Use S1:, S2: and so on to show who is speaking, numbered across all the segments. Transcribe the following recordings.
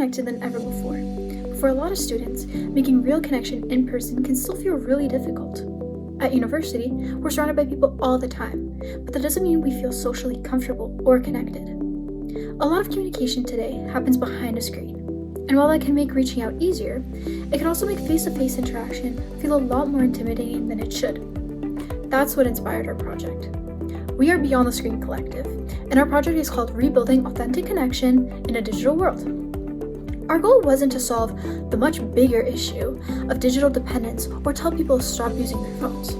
S1: connected than ever before. For a lot of students, making real connection in person can still feel really difficult. At university, we're surrounded by people all the time, but that doesn't mean we feel socially comfortable or connected. A lot of communication today happens behind a screen, and while that can make reaching out easier, it can also make face-to-face interaction feel a lot more intimidating than it should. That's what inspired our project. We are Beyond the Screen Collective, and our project is called Rebuilding Authentic Connection in a Digital World. Our goal wasn't to solve the much bigger issue of digital dependence or tell people to stop using their phones.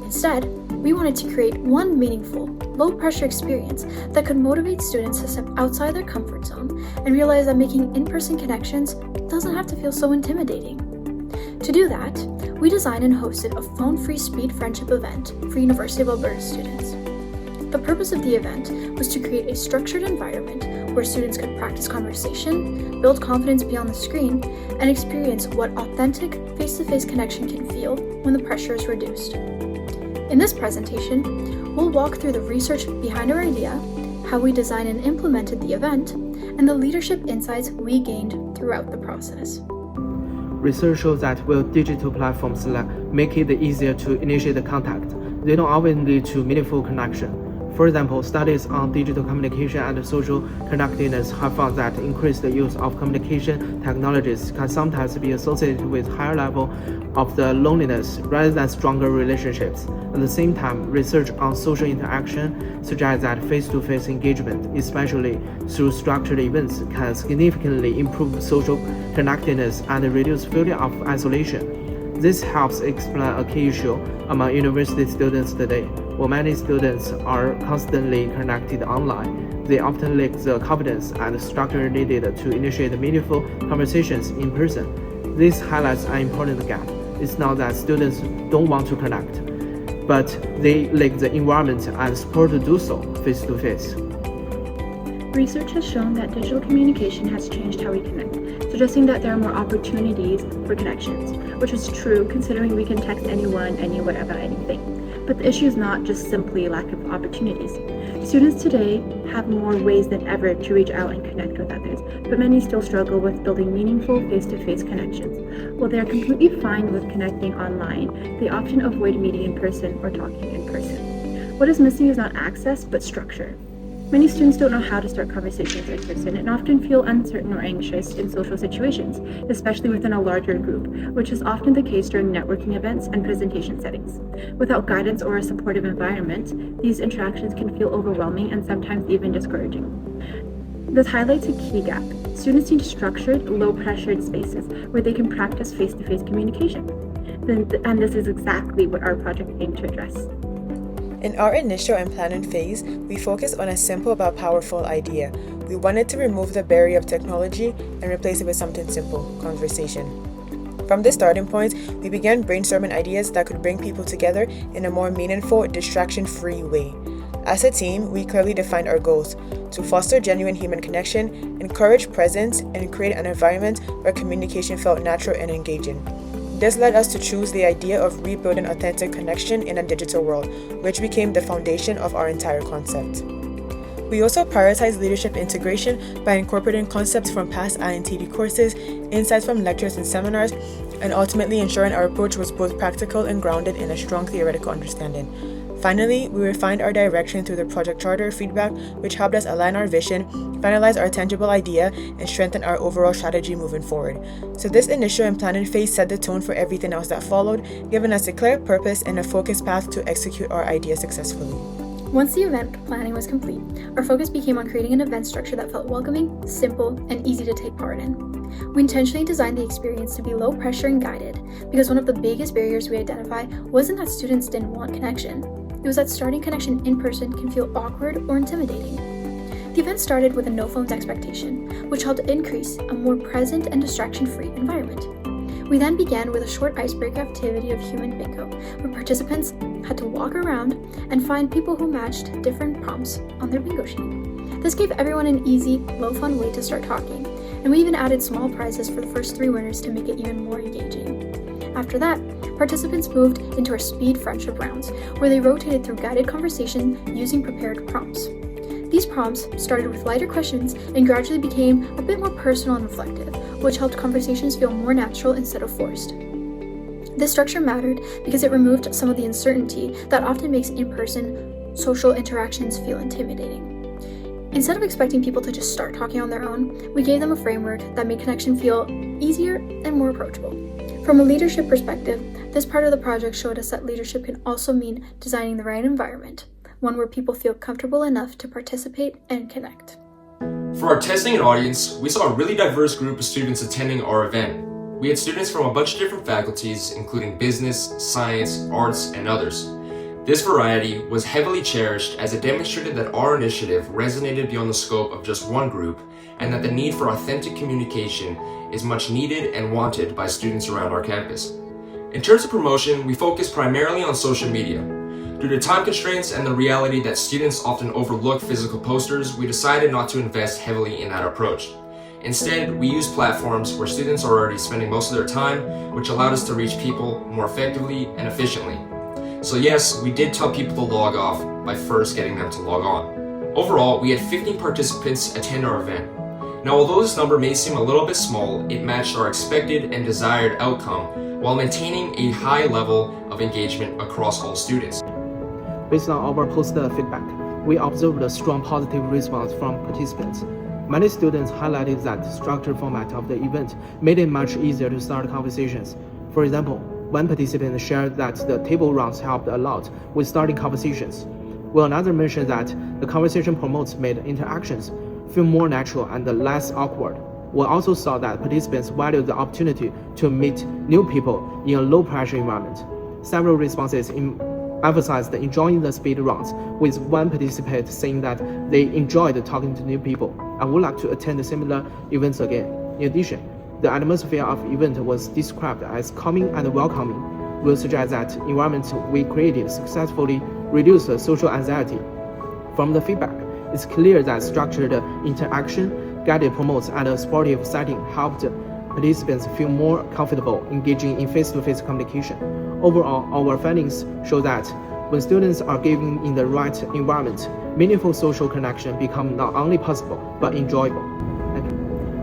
S1: Instead, we wanted to create one meaningful, low-pressure experience that could motivate students to step outside their comfort zone and realize that making in-person connections doesn't have to feel so intimidating. To do that, we designed and hosted a phone-free speed friendship event for University of Alberta students. The purpose of the event was to create a structured environment where students could practice conversation, build confidence beyond the screen, and experience what authentic face-to-face connection can feel when the pressure is reduced. In this presentation, we'll walk through the research behind our idea, how we designed and implemented the event, and the leadership insights we gained throughout the process.
S2: Research shows that while digital platforms make it easier to initiate the contact, they don't always lead to meaningful connection. For example, studies on digital communication and social connectedness have found that increased use of communication technologies can sometimes be associated with higher level of the loneliness rather than stronger relationships. At the same time, research on social interaction suggests that face-to-face engagement, especially through structured events, can significantly improve social connectedness and reduce feeling of isolation. This helps explain a key issue among university students today. While many students are constantly connected online, they often lack the confidence and structure needed to initiate meaningful conversations in person. This highlights an important gap. It's not that students don't want to connect, but they lack the environment and support to do so face-to-face.
S3: Research has shown that digital communication has changed how we connect, suggesting that there are more opportunities for connections, which is true considering we can text anyone, anywhere about anything. But the issue is not just simply lack of opportunities. Students today have more ways than ever to reach out and connect with others, but many still struggle with building meaningful face-to-face connections. While they are completely fine with connecting online, they often avoid meeting in person or talking in person. What is missing is not access, but structure. Many students don't know how to start conversations in person and often feel uncertain or anxious in social situations, especially within a larger group, which is often the case during networking events and presentation settings. Without guidance or a supportive environment, these interactions can feel overwhelming and sometimes even discouraging. This highlights a key gap. Students need structured, low-pressured spaces where they can practice face-to-face communication. And this is exactly what our project aimed to address.
S4: In our initial and planning phase, we focused on a simple but powerful idea. We wanted to remove the barrier of technology and replace it with something simple: conversation. From this starting point, we began brainstorming ideas that could bring people together in a more meaningful, distraction-free way. As a team, we clearly defined our goals: to foster genuine human connection, encourage presence, and create an environment where communication felt natural and engaging. This led us to choose the idea of rebuilding authentic connection in a digital world, which became the foundation of our entire concept. We also prioritized leadership integration by incorporating concepts from past INTD courses, insights from lectures and seminars, and ultimately ensuring our approach was both practical and grounded in a strong theoretical understanding. Finally, we refined our direction through the project charter feedback, which helped us align our vision, finalize our tangible idea, and strengthen our overall strategy moving forward. So this initial and planning phase set the tone for everything else that followed, giving us a clear purpose and a focused path to execute our idea successfully.
S1: Once the event planning was complete, our focus became on creating an event structure that felt welcoming, simple, and easy to take part in. We intentionally designed the experience to be low pressure and guided because one of the biggest barriers we identified wasn't that students didn't want connection. It was that starting connection in person can feel awkward or intimidating. The event started with a no phones expectation, which helped increase a more present and distraction-free environment. We then began with a short icebreaker activity of human bingo, where participants had to walk around and find people who matched different prompts on their bingo sheet. This gave everyone an easy, low-fun way to start talking, and we even added small prizes for the first 3 winners to make it even more engaging. After that, participants moved into our speed friendship rounds, where they rotated through guided conversation using prepared prompts. These These prompts started with lighter questions and gradually became a bit more personal and reflective, which helped conversations feel more natural instead of forced. This structure mattered because it removed some of the uncertainty that often makes in-person social interactions feel intimidating. Instead of expecting people to just start talking on their own, we gave them a framework that made connection feel easier and more approachable. From a leadership perspective, this part of the project showed us that leadership can also mean designing the right environment, one where people feel comfortable enough to participate and connect.
S5: For our testing and audience, we saw a really diverse group of students attending our event. We had students from a bunch of different faculties, including business, science, arts, and others. This variety was heavily cherished as it demonstrated that our initiative resonated beyond the scope of just one group, and that the need for authentic communication is much needed and wanted by students around our campus. In terms of promotion, we focused primarily on social media. Due to time constraints and the reality that students often overlook physical posters, we decided not to invest heavily in that approach. Instead, we used platforms where students are already spending most of their time, which allowed us to reach people more effectively and efficiently. So yes, we did tell people to log off by first getting them to log on. Overall, we had 15 participants attend our event. Now, although this number may seem a little bit small, it matched our expected and desired outcome while maintaining a high level of engagement across all students.
S2: Based on our poster feedback, we observed a strong positive response from participants. Many students highlighted that the structured format of the event made it much easier to start conversations. For example, one participant shared that the table rounds helped a lot with starting conversations, while another mentioned that the conversation promotes made interactions feel more natural and less awkward. We also saw that participants valued the opportunity to meet new people in a low-pressure environment. Several responses emphasized enjoying the speed rounds, with one participant saying that they enjoyed talking to new people and would like to attend similar events again. In addition, the atmosphere of the event was described as calming and welcoming, which suggests that the environment we created successfully reduced social anxiety. From the feedback, it's clear that structured interaction, guided promotes, and a supportive setting helped participants feel more comfortable engaging in face-to-face communication. Overall, our findings show that when students are given in the right environment, meaningful social connection become not only possible, but enjoyable. Thank you.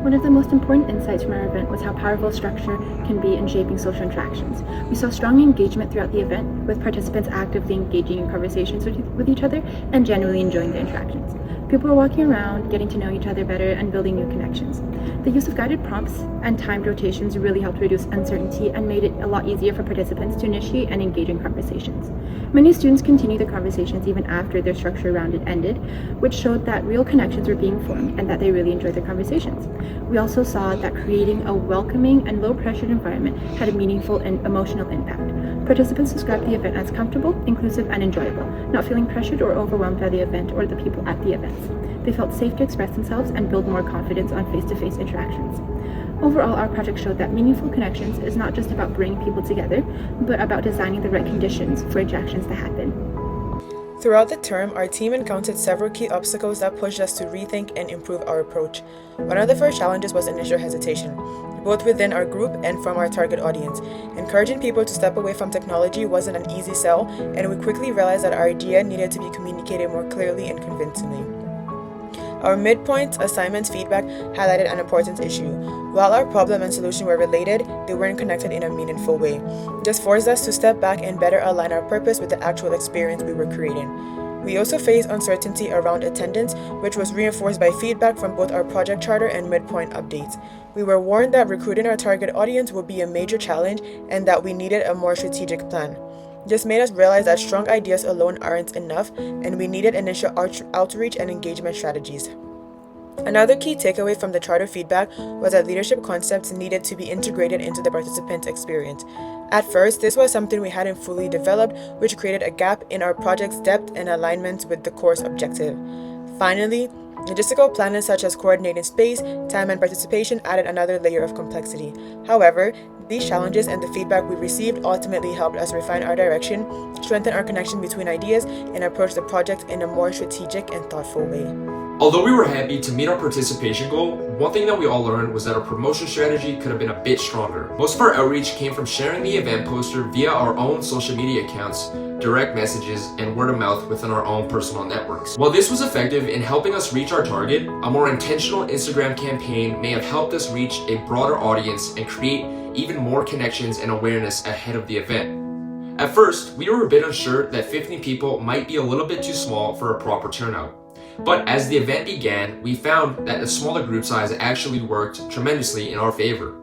S3: One of the most important insights from our event was how powerful structure can be in shaping social interactions. We saw strong engagement throughout the event, with participants actively engaging in conversations with each other and genuinely enjoying the interactions. People were walking around, getting to know each other better, and building new connections. The use of guided prompts and timed rotations really helped reduce uncertainty and made it a lot easier for participants to initiate and engage in conversations. Many students continued the conversations even after their structure round had ended, which showed that real connections were being formed and that they really enjoyed their conversations. We also saw that creating a welcoming and low-pressured environment had a meaningful and emotional impact. Participants described the event as comfortable, inclusive, and enjoyable, not feeling pressured or overwhelmed by the event or the people at the events. They felt safe to express themselves and build more confidence on face-to-face interactions. Overall, our project showed that meaningful connections is not just about bringing people together, but about designing the right conditions for interactions to happen.
S4: Throughout the term, our team encountered several key obstacles that pushed us to rethink and improve our approach. One of the first challenges was initial hesitation, both within our group and from our target audience. Encouraging people to step away from technology wasn't an easy sell, and we quickly realized that our idea needed to be communicated more clearly and convincingly. Our midpoint assignments feedback highlighted an important issue. While our problem and solution were related, they weren't connected in a meaningful way. This forced us to step back and better align our purpose with the actual experience we were creating. We also faced uncertainty around attendance, which was reinforced by feedback from both our project charter and midpoint updates. We were warned that recruiting our target audience would be a major challenge and that we needed a more strategic plan. This made us realize that strong ideas alone aren't enough, and we needed initial outreach and engagement strategies. Another key takeaway from the charter feedback was that leadership concepts needed to be integrated into the participant experience. At first, this was something we hadn't fully developed, which created a gap in our project's depth and alignment with the course objective. Finally, logistical planning such as coordinating space, time, and participation added another layer of complexity. However, These challenges and the feedback we received ultimately helped us refine our direction, strengthen our connection between ideas, and approach the project in a more strategic and thoughtful way.
S5: Although we were happy to meet our participation goal, one thing that we all learned was that our promotion strategy could have been a bit stronger. Most of our outreach came from sharing the event poster via our own social media accounts, direct messages, and word of mouth within our own personal networks. While this was effective in helping us reach our target, a more intentional Instagram campaign may have helped us reach a broader audience and create even more connections and awareness ahead of the event. At first, we were a bit unsure that 15 people might be a little bit too small for a proper turnout. But as the event began, we found that a smaller group size actually worked tremendously in our favor.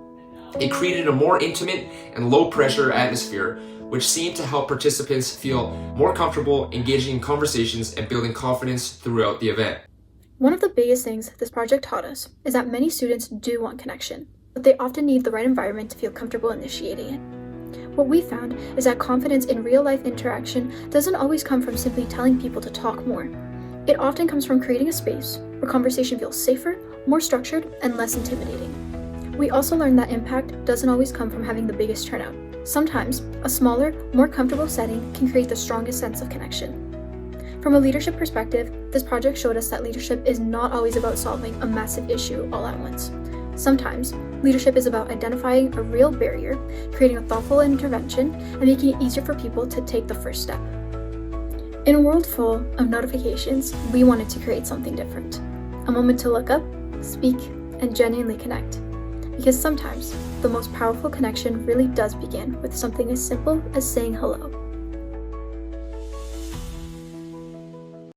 S5: It created a more intimate and low-pressure atmosphere, which seemed to help participants feel more comfortable engaging in conversations and building confidence throughout the event.
S1: One of the biggest things this project taught us is that many students do want connection, but they often need the right environment to feel comfortable initiating it. What we found is that confidence in real-life interaction doesn't always come from simply telling people to talk more. It often comes from creating a space where conversation feels safer, more structured, and less intimidating. We also learned that impact doesn't always come from having the biggest turnout. Sometimes, a smaller, more comfortable setting can create the strongest sense of connection. From a leadership perspective, this project showed us that leadership is not always about solving a massive issue all at once. Sometimes, leadership is about identifying a real barrier, creating a thoughtful intervention, and making it easier for people to take the first step. In a world full of notifications, we wanted to create something different. A moment to look up, speak, and genuinely connect. Because sometimes, the most powerful connection really does begin with something as simple as saying hello.